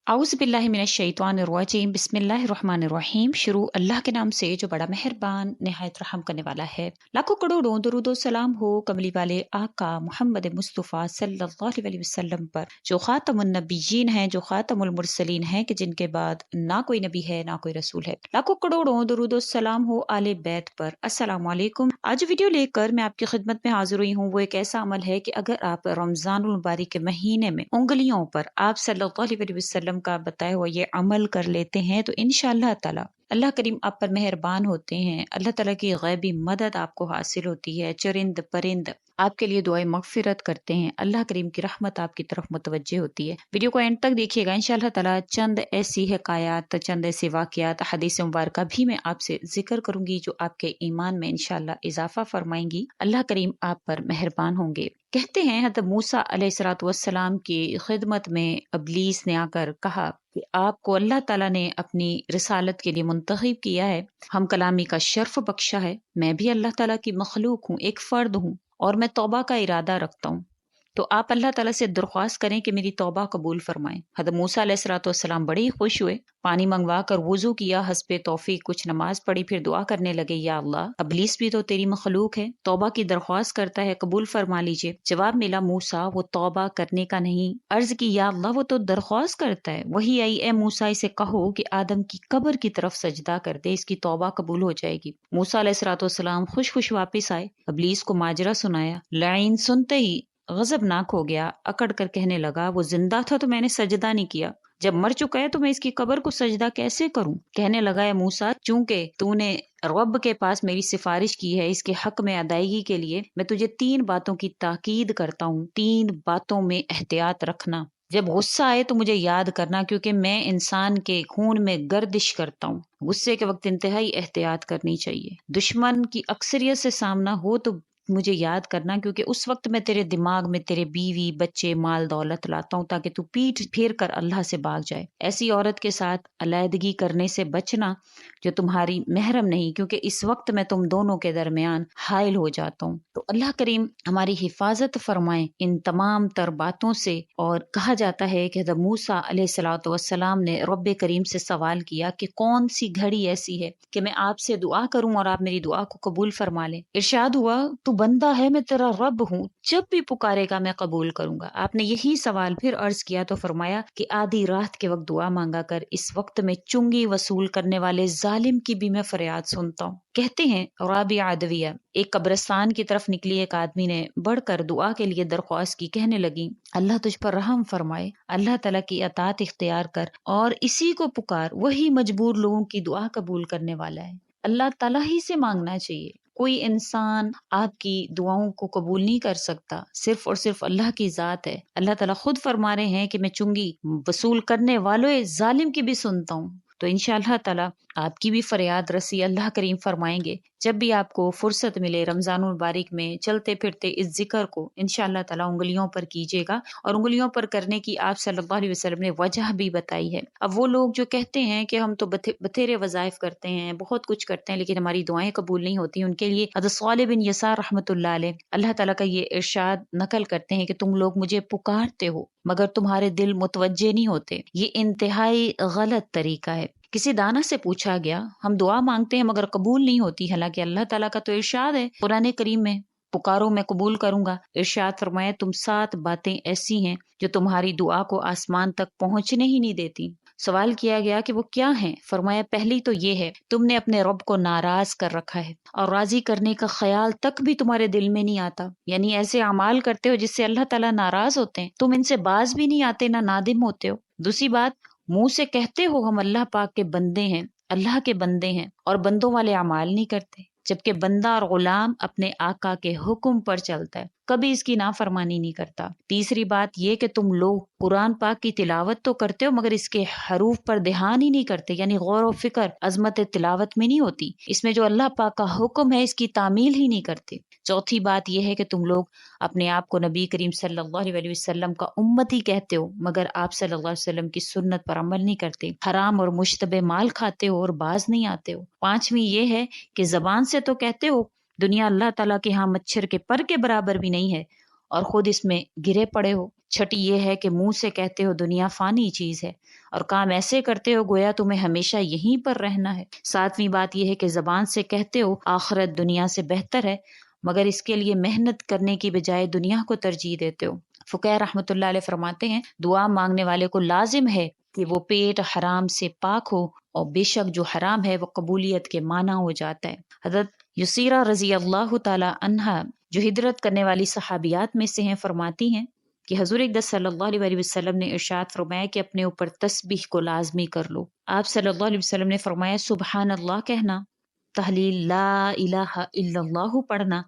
आउज़ बिल्लाहि मिनश्शैतानिर्रजीम बिस्मिल्लाहिर्रहमानिर्रहीम। शुरू अल्लाह के नाम से जो बड़ा मेहरबान निहायत रहम करने वाला है। लाखों करोड़ों दरूदो सलाम हो कमली वाले आका मोहम्मद मुस्तफ़ा सल्लल्लाहु अलैहि वसल्लम पर, जो खातमुन नबिय्यीन हैं, जो खातमुल मुरसलीन हैं, कि जिनके बाद ना कोई नबी है ना कोई रसूल है। लाखों करोड़ों दरूदो सलाम हो आले बैत पर। अस्सलाम वालेकुम। आज वीडियो लेकर मैं आपकी खिदमत में हाजिर हुई हूँ। वो एक ऐसा अमल है कि अगर आप रमजानुल मुबारक के महीने में उंगलियों पर आप सल्लल्लाहु अलैहि वसल्लम का बताया हुआ ये अमल कर लेते हैं तो इंशाअल्लाह ताला अल्लाह करीम आप पर मेहरबान होते हैं। अल्लाह ताला की गैबी मदद आपको हासिल होती है। चरिंद परिंद आपके लिए दुआएं मगफिरत करते हैं। अल्लाह करीम की रहमत आपकी तरफ मुतवज्जे होती है। वीडियो को एंड तक देखिएगा। इंशाअल्लाह ताला चंद ऐसी हकायात, चंद ऐसे वाकयात, हदीस मुबारक भी मैं आपसे जिक्र करूंगी जो आपके ईमान में इंशाअल्लाह इजाफा फरमाएंगी। अल्लाह करीम आप पर मेहरबान होंगे। कहते हैं हज़रत मूसा अलैहिस्सलाम की खिदमत में इब्लीस ने आकर कहा कि आपको अल्लाह ताला ने अपनी रिसालत के लिए मुंतखब किया है, हम कलामी का शर्फ बख्शा है। मैं भी अल्लाह ताला की मखलूक हूँ, एक फर्द हूँ और मैं तौबा का इरादा रखता हूँ। तो आप अल्लाह ताला से दरख्वास्त करें कि मेरी तौबा कबूल फरमाएं। हज़रत मूसा अलैहिस्सलाम बड़े ही खुश हुए, पानी मंगवा कर वुजू किया, हस्बे तौफीक कुछ नमाज पढ़ी, फिर दुआ करने लगे, या अल्लाह इब्लीस भी तो तेरी मखलूक है, तौबा की दरख्वास्त करता है, कबूल फरमा लीजिए। जवाब मिला, मूसा वो तौबा करने का नहीं। अर्ज की, या अल्लाह वो तो दरख्वास्त करता है। वही आई, ए मूसा इसे कहो कि आदम की कब्र की तरफ सजदा कर दे, इसकी तौबा कबूल हो जाएगी। मूसा अलैहिस्सलाम खुश खुश वापिस आए, इब्लीस को माजरा सुनाया। लाइन सुनते ही गजबनाक हो गया, अकड़ कर कहने लगा, वो जिंदा था तो मैंने सजदा नहीं किया, जब मर चुका है तो मैं इसकी कब्र को सजदा कैसे करूं। कहने लगा, है मूसा, चूंकि तूने रब के पास मेरी सिफारिश की है, इसके हक में अदायगी के लिए मैं तुझे 3 बातों की ताकीद करता हूँ। 3 बातों में एहतियात रखना। जब गुस्सा आए तो मुझे याद करना, क्योंकि मैं इंसान के खून में गर्दिश करता हूँ। गुस्से के वक्त इंतहाई एहतियात करनी चाहिए। दुश्मन की अक्सरियत से सामना हो तो मुझे याद करना, क्योंकि उस वक्त मैं तेरे दिमाग में तेरे बीवी बच्चे माल दौलत लाता हूँ, ताकि तू पीठ फेर कर अल्लाह से भाग जाए। ऐसी औरत के साथ अलैदगी करने से बचना जो तुम्हारी महरम नहीं, क्योंकि इस वक्त मैं तुम दोनों के दरमियान हायल हो जाता हूँ। तो अल्लाह करीम हमारी हिफाजत फरमाए इन तमाम तर बातों से। और कहा जाता है कि हज़रत मूसा अलैहिस्सलाम ने रब करीम से सवाल किया कि कौन सी घड़ी ऐसी है कि मैं आपसे दुआ करूं और आप मेरी दुआ को कबूल फरमा लें। इरशाद हुआ, तू बंदा है, मैं तेरा रब हूँ, जब भी पुकारेगा मैं कबूल करूंगा। आपने यही सवाल फिर अर्ज किया तो फरमाया कि आधी रात के वक्त दुआ मांगा कर, इस वक्त में चुंगी वसूल करने वाले जालिम की भी मैं फरियाद सुनता हूँ। कहते हैं राबिया अदविया एक कब्रिस्तान की तरफ निकली, एक आदमी ने बढ़कर दुआ के लिए दरख्वास्त की। कहने लगी, अल्लाह तुझ पर रहम फरमाए, अल्लाह ताला की अतात इख्तियार कर और इसी को पुकार, वही मजबूर लोगों की दुआ कबूल करने वाला है। अल्लाह ताला ही से मांगना चाहिए। कोई इंसान आपकी दुआओं को कबूल नहीं कर सकता, सिर्फ और सिर्फ अल्लाह की जात है। अल्लाह ताला खुद फरमा रहे हैं कि मैं चुंगी वसूल करने वालों जालिम की भी सुनता हूँ। तो इंशाअल्लाह ताला आपकी भी फरियाद रसी अल्लाह करीम फरमाएंगे। जब भी आपको फुर्सत मिले रमजानुल मुबारक में चलते फिरते इस जिक्र को इंशाअल्लाह ताला उंगलियों पर कीजिएगा। और उंगलियों पर करने की आप सल्लल्लाहु अलैहि वसल्लम ने वजह भी बताई है। अब वो लोग जो कहते हैं कि हम तो बथेरे वज़ाइफ करते हैं, बहुत कुछ करते हैं, लेकिन हमारी दुआएं कबूल नहीं होती, उनके लिए हज़रत सालिह बिन यसार रहमतुल्लाह अलैह अल्लाह ताला का ये इरशाद नकल करते हैं कि तुम लोग मुझे पुकारते हो मगर तुम्हारे दिल मुतवज्जे नहीं होते। ये इंतहाई गलत तरीका है। किसी दाना से पूछा गया, हम दुआ मांगते हैं मगर कबूल नहीं होती, हालांकि अल्लाह ताला का तो इरशाद है कुरान करीम में, पुकारो मैं कबूल करूंगा। इरशाद फरमाया, तुम 7 बातें ऐसी हैं जो तुम्हारी दुआ को आसमान तक पहुंचने ही नहीं देती। सवाल किया गया कि वो क्या हैं? फरमाया, पहली तो ये है, तुमने अपने रब को नाराज कर रखा है और राजी करने का ख्याल तक भी तुम्हारे दिल में नहीं आता। यानी ऐसे अमाल करते हो जिससे अल्लाह ताला नाराज होते हैं, तुम इनसे बाज भी नहीं आते, ना नादिम होते हो। दूसरी बात, मुंह से कहते हो हम अल्लाह पाक के बंदे हैं, अल्लाह के बंदे हैं, और बंदों वाले अमाल नहीं करते, जबकि बंदा और गुलाम अपने आका के हुक्म पर चलता है, कभी इसकी नाफरमानी नहीं करता। तीसरी बात यह कि तुम लोग कुरान पाक की तिलावत तो करते हो मगर इसके हरूफ पर ध्यान ही नहीं करते, यानी गौर व फिक्र अजमत तिलावत में नहीं होती, इसमें जो अल्लाह पाक का हुक्म है इसकी तामील ही नहीं करते। चौथी बात यह है कि तुम लोग अपने आप को नबी करीम सल्लल्लाहु अलैहि वसल्लम का उम्मती कहते हो मगर आप सल्लल्लाहु अलैहि वसल्लम की सुन्नत पर अमल नहीं करते, हराम और मुश्तबे माल खाते हो और बाज नहीं आते हो। पांचवी ये है कि जबान से तो कहते हो दुनिया अल्लाह ताला के यहाँ मच्छर के पर के बराबर भी नहीं है, اور خود اس میں گرے پڑے ہو۔ چھٹی یہ ہے کہ منہ سے کہتے ہو دنیا فانی چیز ہے، اور کام ایسے کرتے ہو گویا تمہیں ہمیشہ یہیں پر رہنا ہے۔ ساتویں بات یہ ہے کہ زبان سے کہتے ہو آخرت دنیا سے بہتر ہے، مگر اس کے لیے محنت کرنے کی بجائے دنیا کو ترجیح دیتے ہو۔ فقہ رحمۃ اللہ علیہ فرماتے ہیں دعا مانگنے والے کو لازم ہے کہ وہ پیٹ حرام سے پاک ہو، اور بے شک جو حرام ہے وہ قبولیت کے معنی ہو جاتا ہے۔ حضرت یسیرہ رضی اللہ تعالی عنہا جو ہجرت کرنے والی صحابیات میں سے ہیں فرماتی ہیں کہ حضور اقدس صلی اللہ علیہ وسلم نے ارشاد فرمایا کہ اپنے اوپر تسبیح کو لازمی کر لو۔ آپ صلی اللہ علیہ وسلم نے فرمایا سبحان اللہ کہنا، تحلیل لا الہ الا اللہ پڑھنا،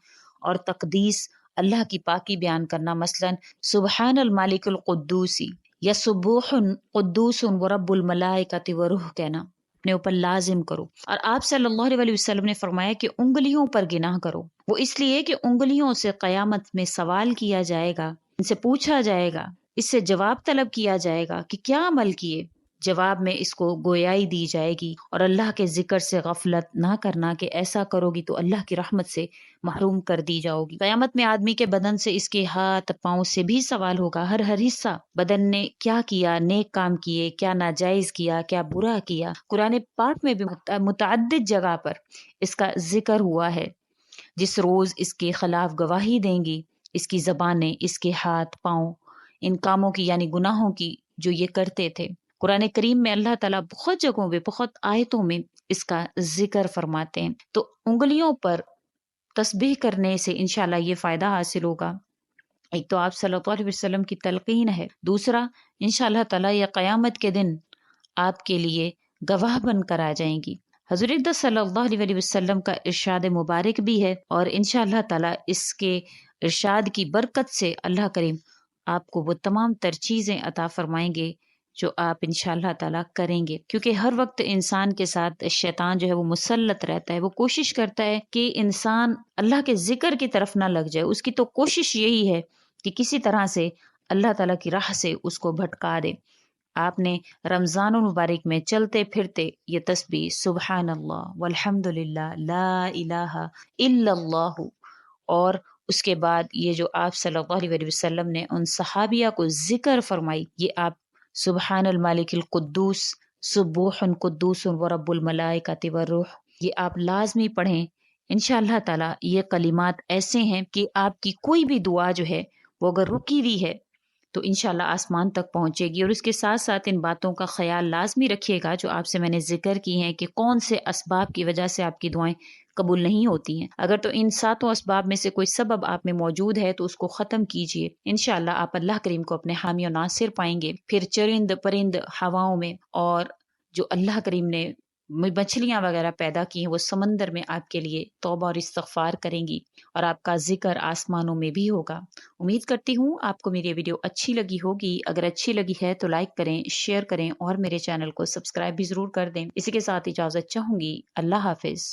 اور تقدیس اللہ کی پاکی بیان کرنا، مثلا سبحان المالک القدوسی یا سبوح قدوس و رب الملائکۃ و روح کہنا اپنے اوپر لازم کرو۔ اور آپ صلی اللہ علیہ وسلم نے فرمایا کہ انگلیوں پر گناہ کرو، وہ اس لیے کہ انگلیوں سے قیامت میں سوال کیا جائے گا، ان سے پوچھا جائے گا، اس سے جواب طلب کیا جائے گا کہ کیا عمل کیے۔ جواب میں اس کو گویائی دی جائے گی، اور اللہ کے ذکر سے غفلت نہ کرنا کہ ایسا کرو گی تو اللہ کی رحمت سے محروم کر دی جاؤ گی۔ قیامت میں آدمی کے بدن سے اس کے ہاتھ پاؤں سے بھی سوال ہوگا، ہر حصہ بدن نے کیا کیا، نیک کام کیے، کیا ناجائز کیا، کیا برا کیا۔ قرآن پاک میں بھی متعدد جگہ پر اس کا ذکر ہوا ہے۔ جس روز اس کے خلاف گواہی دیں گی اس کی زبانیں، اس کے ہاتھ پاؤں، ان کاموں کی یعنی گناہوں کی جو یہ کرتے تھے۔ قرآن کریم میں اللہ تعالیٰ بہت جگہوں پہ بہت آیتوں میں اس کا ذکر فرماتے ہیں۔ تو انگلیوں پر تسبیح کرنے سے انشاءاللہ یہ فائدہ حاصل ہوگا۔ ایک تو آپ صلی اللہ علیہ وسلم کی تلقین ہے، دوسرا انشاءاللہ تعالیٰ یہ قیامت کے دن آپ کے لیے گواہ بن کر آ جائیں گی۔ حضور اقدس صلی اللہ علیہ وسلم کا ارشاد مبارک بھی ہے، اور انشاءاللہ تعالیٰ اس کے ارشاد کی برکت سے اللہ کریم آپ کو وہ تمام تر چیزیں عطا فرمائیں گے جو آپ انشاءاللہ تعالیٰ کریں گے، کیونکہ ہر وقت انسان کے ساتھ شیطان جو ہے وہ مسلط رہتا ہے، وہ کوشش کرتا ہے کہ انسان اللہ کے ذکر کی طرف نہ لگ جائے۔ اس کی تو کوشش یہی ہے کہ کسی طرح سے اللہ تعالیٰ کی راہ سے اس کو بھٹکا دے۔ آپ نے رمضان المبارک میں چلتے پھرتے یہ تسبیح سبحان اللہ والحمد للہ لا الہ الا اللہ، اور اس کے بعد یہ جو آپ صلی اللہ علیہ وسلم نے ان صحابیہ کو ذکر فرمائی، یہ آپ سبحان المالک القدوس سبوح قدوس و رب الملائکۃ والروح، یہ آپ لازمی پڑھیں۔ انشاءاللہ تعالیٰ یہ کلمات ایسے ہیں کہ آپ کی کوئی بھی دعا جو ہے وہ اگر رکی ہوئی ہے تو انشاءاللہ آسمان تک پہنچے گی۔ اور اس کے ساتھ ساتھ ان باتوں کا خیال لازمی رکھیے گا جو آپ سے میں نے ذکر کی ہیں کہ کون سے اسباب کی وجہ سے آپ کی دعائیں قبول نہیں ہوتی ہیں۔ اگر تو ان 7 اسباب میں سے کوئی سبب آپ میں موجود ہے تو اس کو ختم کیجئے، انشاءاللہ آپ اللہ کریم کو اپنے حامی و ناصر پائیں گے۔ پھر چرند پرند ہواؤں میں، اور جو اللہ کریم نے مچھلیاں وغیرہ پیدا کی ہیں وہ سمندر میں آپ کے لیے توبہ اور استغفار کریں گی، اور آپ کا ذکر آسمانوں میں بھی ہوگا۔ امید کرتی ہوں آپ کو میری ویڈیو اچھی لگی ہوگی۔ اگر اچھی لگی ہے تو لائک کریں، شیئر کریں، اور میرے چینل کو سبسکرائب بھی ضرور کر دیں۔ اسی کے ساتھ اجازت چاہوں گی، اللہ حافظ۔